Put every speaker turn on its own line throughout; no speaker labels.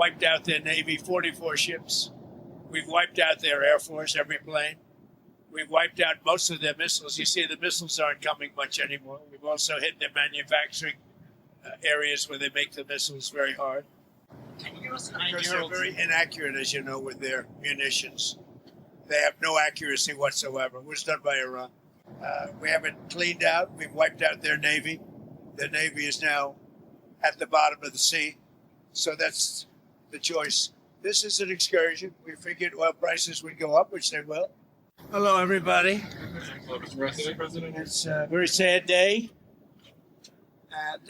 wiped out their Navy, 44 ships. We've wiped out their Air Force, every plane. We've wiped out most of their missiles. You see, the missiles aren't coming much anymore. We've also hit their manufacturing areas where they make the missiles very hard.
Can you give us an
Because
idea?
they're very inaccurate, as you know, with their munitions. They have no accuracy whatsoever. It was done by Iran. We haven't cleaned out. We've wiped out their Navy. Their Navy is now at the bottom of the sea. So that's the choice. This is an excursion. We figured oil prices would go up, which they will. Hello, everybody.
Hello, Mr. President.
It's a very sad day. And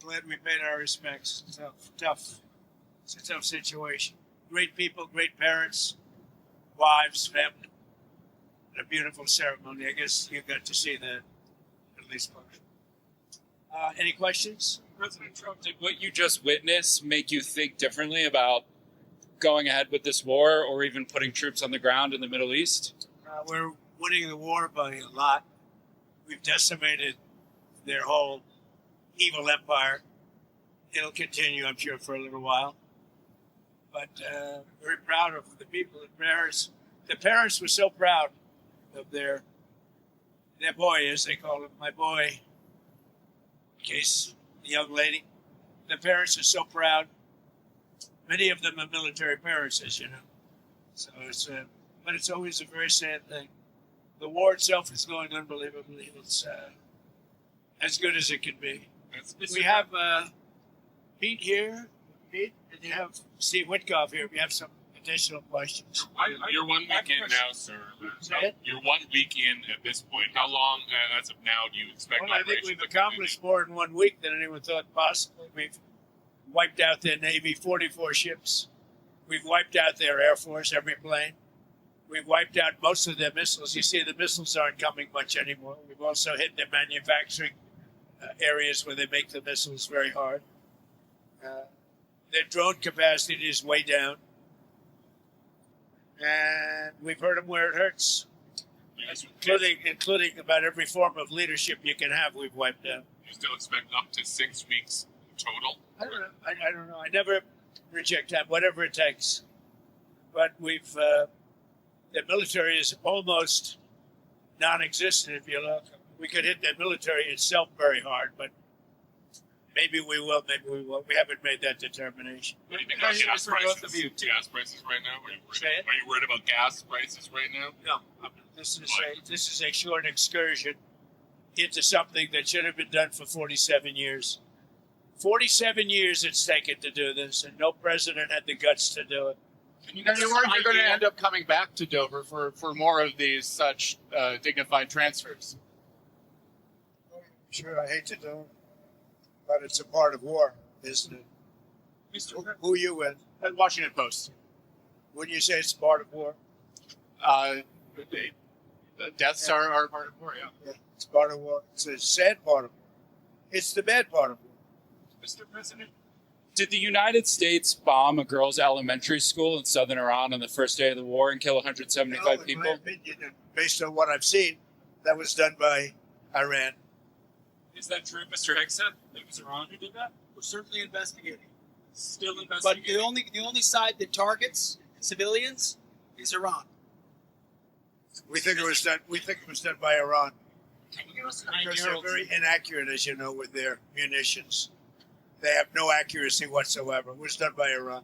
glad we paid our respects. It's a tough situation. Great people, great parents, wives, family. And a beautiful ceremony. I guess you got to see that at least partially. Any questions?
President Trump, did what you just witnessed make you think differently about going ahead with this war or even putting troops on the ground in the Middle East?
We're winning the war by a lot. We've decimated their whole evil empire. It'll continue, I'm sure, for a little while. But very proud of the people, the parents. The parents were so proud of their boy, as they call him, my boy, in case the young lady. The parents are so proud. Many of them are military parents, as you know. So but it's always a very sad thing. The war itself is going unbelievably. It's as good as it can be. We have Pete here. Pete, and you have Steve Witkoff here. We have some additional questions.
You're 1 week in now, sir. You're 1 week in at this point. How long, as of now, do you expect?
Well, I think we've accomplished more in 1 week than anyone thought possible. We've wiped out their Navy, 44 ships. We've wiped out their Air Force, every plane. We've wiped out most of their missiles. You see, the missiles aren't coming much anymore. We've also hit their manufacturing areas where they make the missiles very hard. Their drone capacity is way down. And we've hurt them where it hurts, including about every form of leadership you can have, we've wiped out.
You still expect up to 6 weeks total?
I don't know. I don't know. I never reject that, whatever it takes. But we've, the military is almost non-existent, if you look. We could hit the military itself very hard, but maybe we will, maybe we won't. We haven't made that determination.
What do you think about gas prices? Gas prices right now? Are you worried about gas prices right now?
No. This is a short excursion into something that should have been done for 47 years. 47 years it's taken to do this, and no president had the guts to do it.
You
And you weren't going to end up coming back to Dover for more of these such dignified transfers.
Sure, I hate to do it, but it's a part of war, isn't it? Who are you with?
At Washington Post.
Wouldn't you say it's part of war?
The deaths are part of war, yeah.
It's part of war. It's a sad part of war. It's the bad part of war.
Mr. President, did the United States bomb a girls' elementary school in southern Iran on the first day of the war and kill 175 people?
In my opinion, and based on what I've seen, that was done by Iran.
Is that true, Mr. Hegseth? It was Iran who did that?
We're certainly investigating.
Still
But
investigating.
the only side that targets civilians is Iran.
We think it was done. We think it was done by Iran
Can you give us an
because
idea?
they're very inaccurate, as you know, with their munitions. They have no accuracy whatsoever. It was done by Iran.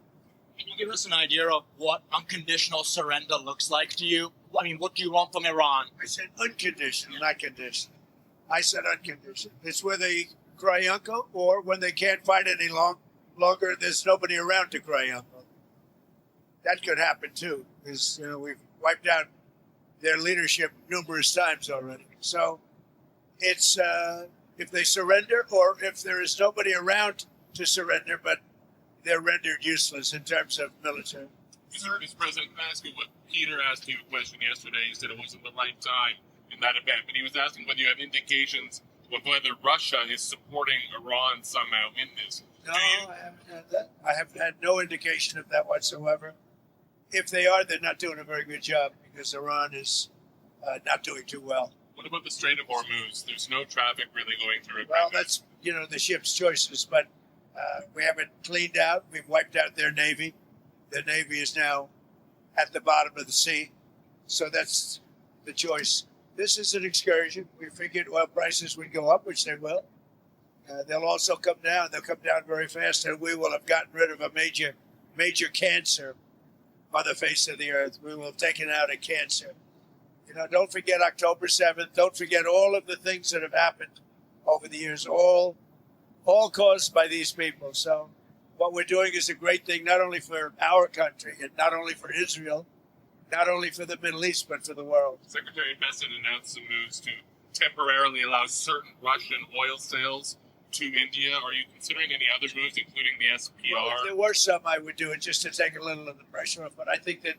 Can you give us an idea of what unconditional surrender looks like to you? I mean, what do you want from Iran?
I said unconditional, not conditional. I said unconditional. It's where they cry uncle, or when they can't fight any longer, there's nobody around to cry uncle. That could happen too, because we've wiped out their leadership numerous times already. So it's if they surrender, or if there is nobody around to surrender, but they're rendered useless in terms of military.
Mr. President, can I ask you what Peter asked you a question yesterday? He said it wasn't the right time in that event, but he was asking whether you have indications of whether Russia is supporting Iran somehow in this.
No, I haven't had that. I have had no indication of that whatsoever. If they are, they're not doing a very good job, because Iran is not doing too well.
What about the Strait of Hormuz? There's no traffic really going through it.
Well,
right now.
that's the ship's choices, but We haven't cleaned out. We've wiped out their Navy. Their Navy is now at the bottom of the sea. So that's the choice. This is an excursion. We figured oil prices would go up, which they will. They'll also come down. They'll come down very fast, and we will have gotten rid of a major cancer on the face of the earth. We will have taken out a cancer. Don't forget October 7th. Don't forget all of the things that have happened over the years, all caused by these people. So what we're doing is a great thing, not only for our country and not only for Israel, not only for the Middle East, but for the world.
Secretary Bessent announced some moves to temporarily allow certain Russian oil sales to India. Are you considering any other moves, including the SPR?
Well, if there were some, I would do it just to take a little of the pressure off. But I think that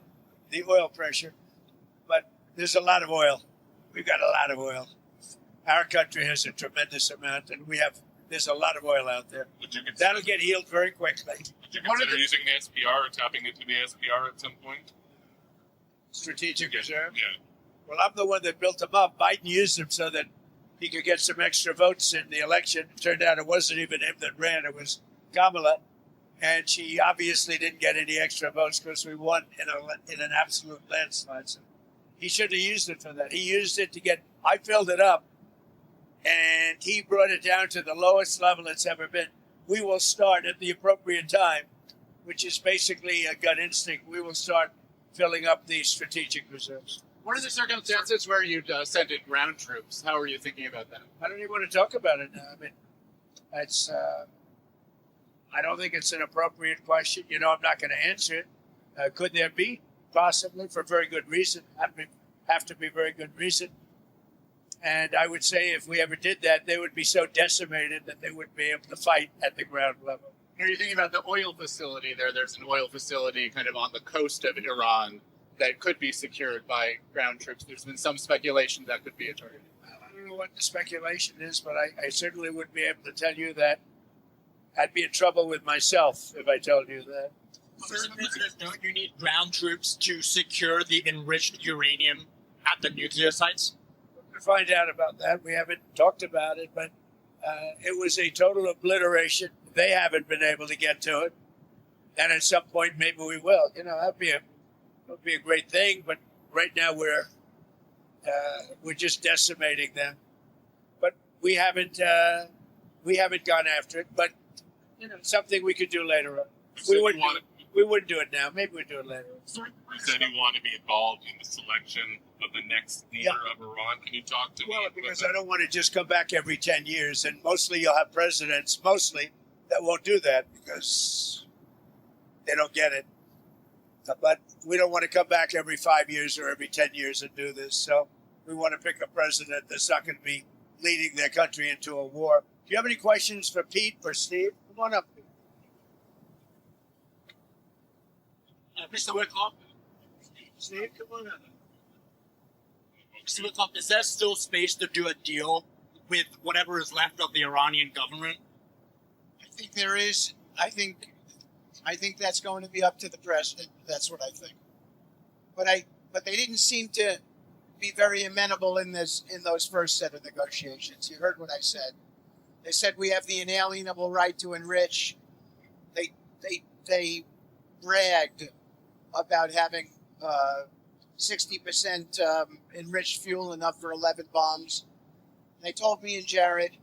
the oil pressure, but there's a lot of oil. We've got a lot of oil. Our country has a tremendous amount, and there's a lot of oil out there. That'll get healed very quickly.
Would you consider using the SPR or tapping into the SPR at some point?
Strategic reserve?
Yeah.
Well, I'm the one that built them up. Biden used them so that he could get some extra votes in the election. It turned out it wasn't even him that ran. It was Kamala. And she obviously didn't get any extra votes because we won in an absolute landslide. So he should have used it for that. He used it I filled it up, and he brought it down to the lowest level it's ever been. We will start at the appropriate time, which is basically a gut instinct. We will start filling up the strategic reserves.
What are the circumstances where you'd send in ground troops? How are you thinking about that?
I don't even want to talk about it now. I mean, I don't think it's an appropriate question. I'm not going to answer it. Could there be? Possibly, for very good reason. Have to be very good reason. And I would say if we ever did that, they would be so decimated that they wouldn't be able to fight at the ground level.
Are you thinking about the oil facility there? There's an oil facility kind of on the coast of Iran that could be secured by ground troops. There's been some speculation that could be a target.
I don't know what the speculation is, but I certainly wouldn't be able to tell you that. I'd be in trouble with myself if I told you that.
Mr. President, don't you need ground troops to secure the enriched uranium at the nuclear sites?
We'll find out about that. We haven't talked about it, but it was a total obliteration. They haven't been able to get to it. And at some point, maybe we will. That'd be a great thing. But right now, we're just decimating them. But we haven't gone after it. But something we could do later on. We wouldn't do it now. Maybe we'd do it later on.
You said you want to be involved in the selection of the next leader of Iran. Can you talk to me?
Well, because I don't want to just come back every 10 years. And mostly you'll have presidents, that won't do that because they don't get it. But we don't want to come back every 5 years or every 10 years and do this. So we want to pick a president that's not going to be leading their country into a war. Do you have any questions for Pete or Steve? Come on up.
Mr. Wickoff?
Steve, come on up.
Mr. Wickoff, is there still space to do a deal with whatever is left of the Iranian government?
I think there is. I think that's going to be up to the president. That's what I think. But they didn't seem to be very amenable in those first set of negotiations. You heard what I said. They said we have the inalienable right to enrich. They bragged about having 60% enriched fuel, enough for 11 bombs. They told me and Jared,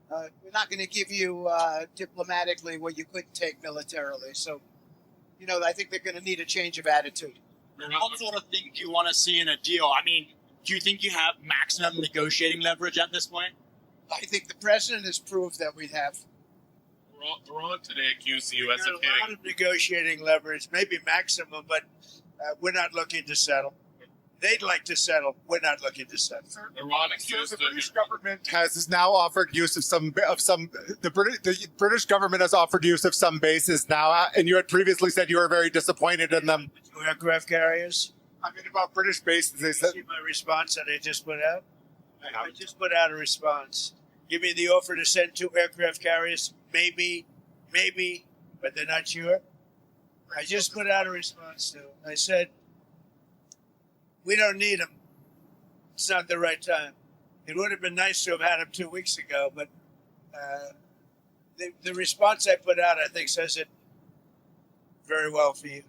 we're not going to give you diplomatically what you couldn't take militarily. So, I think they're going to need a change of attitude.
What sort of thing do you want to see in a deal? I mean, do you think you have maximum negotiating leverage at this point?
I think the president has proved that we have.
Iran today accused the U.S. of
A lot
hitting.
of negotiating leverage, maybe maximum, but we're not looking to settle. They'd like to settle. We're not looking to settle.
Iran accused
The
the
British government has now offered use of some. The British government has offered use of some bases now, and you had previously said you were very disappointed in them.
Aircraft carriers.
I mean, about British bases, they said.
See my response that I just put out? I just put out a response. Give me the offer to send 2 aircraft carriers. Maybe, but they're not sure. I just put out a response to it. I said, we don't need them. It's not the right time. It would have been nice to have had them 2 weeks ago, but The response I put out, I think, says it very well for you.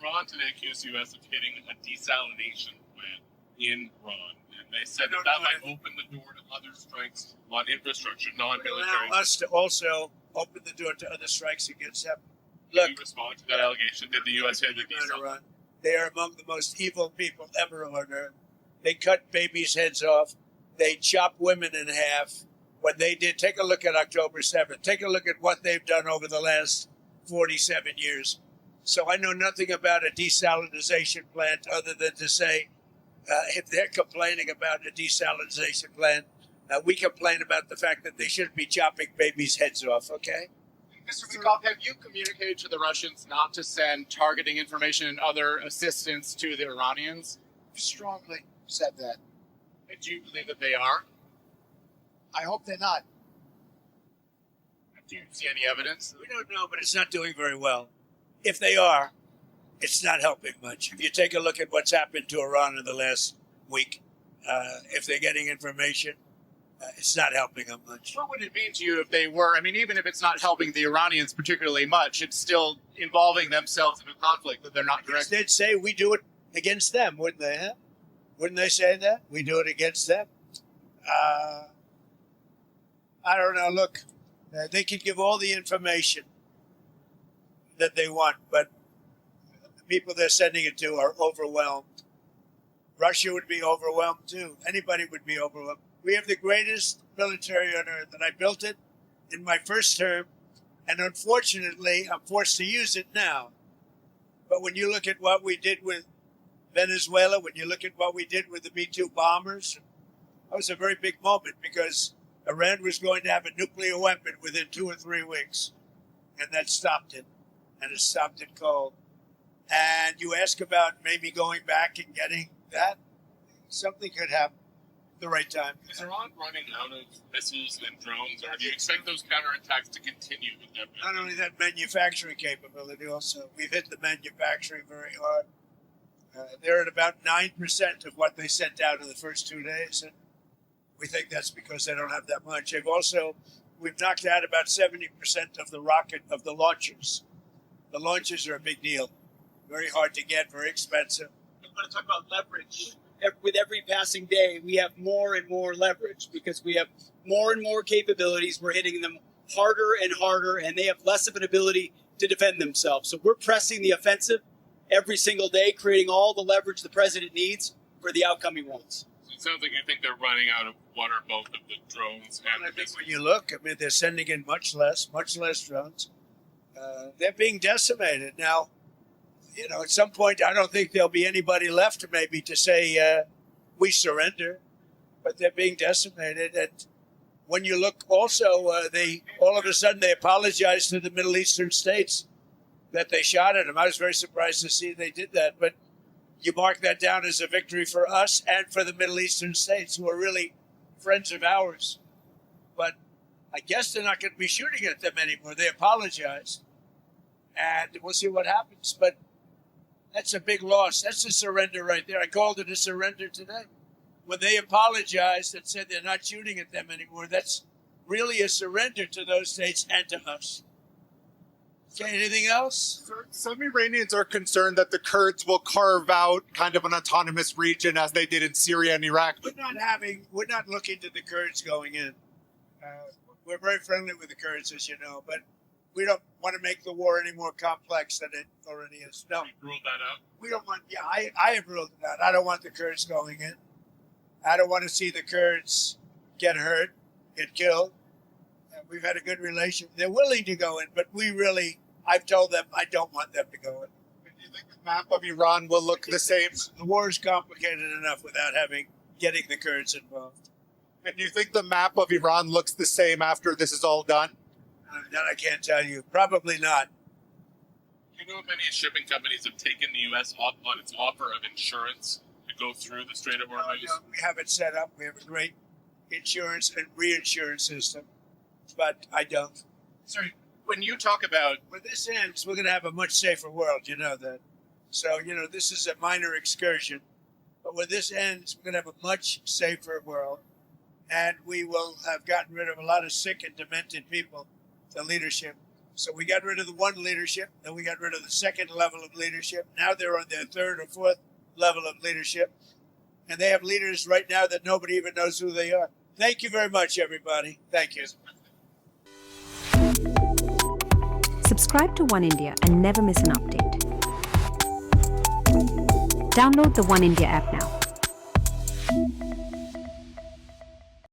Iran today accused the U.S. of hitting a desalination plant in Iran. And they said that might open the door to other strikes on infrastructure, non-military.
Allow us to also open the door to other strikes against them.
Look, in response to that allegation, did the U.S. hit the desalination?
They are among the most evil people ever on earth. They cut babies' heads off. They chop women in half. What they did, take a look at October 7th. Take a look at what they've done over the last 47 years. So I know nothing about a desalinization plant other than to say, if they're complaining about a desalinization plant, we complain about the fact that they shouldn't be chopping babies' heads off, okay?
Mr. Mikov, have you communicated to the Russians not to send targeting information and other assistance to the Iranians?
Strongly said that.
And do you believe that they are?
I hope they're not.
Do you see any evidence?
We don't know, but it's not doing very well. If they are, it's not helping much. If you take a look at what's happened to Iran in the last week, if they're getting information, it's not helping them much.
What would it mean to you if they were? I mean, even if it's not helping the Iranians particularly much, it's still involving themselves in a conflict that they're not directly.
They'd say we do it against them, wouldn't they? Huh? Wouldn't they say that? We do it against them? I don't know. Look, they can give all the information that they want, but the people they're sending it to are overwhelmed. Russia would be overwhelmed too. Anybody would be overwhelmed. We have the greatest military on earth, and I built it in my first term, and unfortunately, I'm forced to use it now. But when you look at what we did with Venezuela, when you look at what we did with the B-2 bombers, that was a very big moment because Iran was going to have a nuclear weapon within 2 or 3 weeks, and that stopped it, and it stopped it cold. And you ask about maybe going back and getting that, something could happen at the right time.
Is Iran running out of missiles and drones, or do you expect those counterattacks to continue with them?
Not only that, manufacturing capability also. We've hit the manufacturing very hard. They're at about 9% of what they sent out in the first 2 days, and we think that's because they don't have that much. We've knocked out about 70% of the launchers. The launchers are a big deal. Very hard to get, very expensive.
I'm going to talk about leverage. With every passing day, we have more and more leverage because we have more and more capabilities. We're hitting them harder and harder, and they have less of an ability to defend themselves. So we're pressing the offensive every single day, creating all the leverage the president needs for the outcoming ones.
So it sounds like you think they're running out of one or both of the drones and
I
the
think
missiles.
when you look, they're sending in much less drones. They're being decimated. Now, at some point, I don't think there'll be anybody left maybe to say, we surrender, but they're being decimated. And when you look also, all of a sudden they apologized to the Middle Eastern states that they shot at them. I was very surprised to see they did that, but you mark that down as a victory for us and for the Middle Eastern states who are really friends of ours. But I guess they're not going to be shooting at them anymore. They apologized, and we'll see what happens. But that's a big loss. That's a surrender right there. I called it a surrender today. When they apologized and said they're not shooting at them anymore, that's really a surrender to those states and to us. Okay, anything else?
Some Iranians are concerned that the Kurds will carve out kind of an autonomous region as they did in Syria and Iraq.
We're not looking to the Kurds going in. We're very friendly with the Kurds, as you know, but we don't want to make the war any more complex than it already is. No.
You ruled that out?
We don't want, I have ruled it out. I don't want the Kurds going in. I don't want to see the Kurds get hurt, get killed. We've had a good relationship. They're willing to go in, but I've told them I don't want them to go in.
Do you think the map of Iran will look the same?
The war is complicated enough without getting the Kurds involved.
And do you think the map of Iran looks the same after this is all done?
That I can't tell you. Probably not.
Do you know if many shipping companies have taken the U.S. up on its offer of insurance to go through the Strait of Hormuz?
No, we have it set up. We have a great insurance and reinsurance system, but I don't.
Sorry, when you talk about
When this ends, we're going to have a much safer world. You know that. So, this is a minor excursion. But when this ends, we're going to have a much safer world. and we will have gotten rid of a lot of sick and demented people, the leadership. So we got rid of the one leadership, then we got rid of the second level of leadership. Now they're on their third or fourth level of leadership. And they have leaders right now that nobody even knows who they are. Thank you very much, everybody. Thank you.
Subscribe to One India and never miss an update. Download the One India app now.